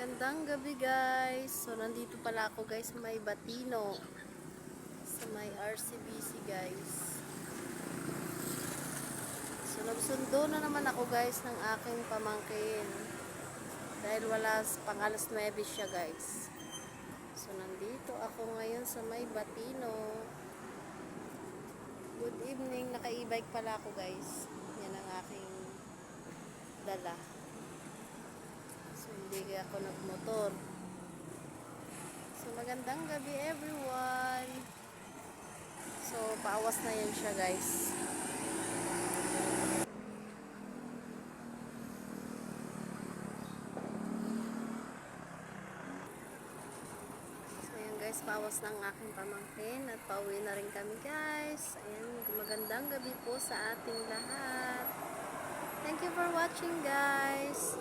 Magandang gabi guys. So nandito pala ako guys sa may Batino. Sa may RCBC guys. So nagsundo na naman ako guys ng aking pamangkin. Dahil wala pang alas 9 siya guys. So nandito ako ngayon sa may Batino. Good evening. Naka-e-bike pala ako guys. Yan ang aking dala. So hindi ako nagmotor. So magandang gabi everyone. So paawas na yan siya guys. So ayan guys, paawas ng aking pamangkin at pauwi na rin kami guys. Ayan, magandang gabi po sa ating lahat. Thank you for watching guys.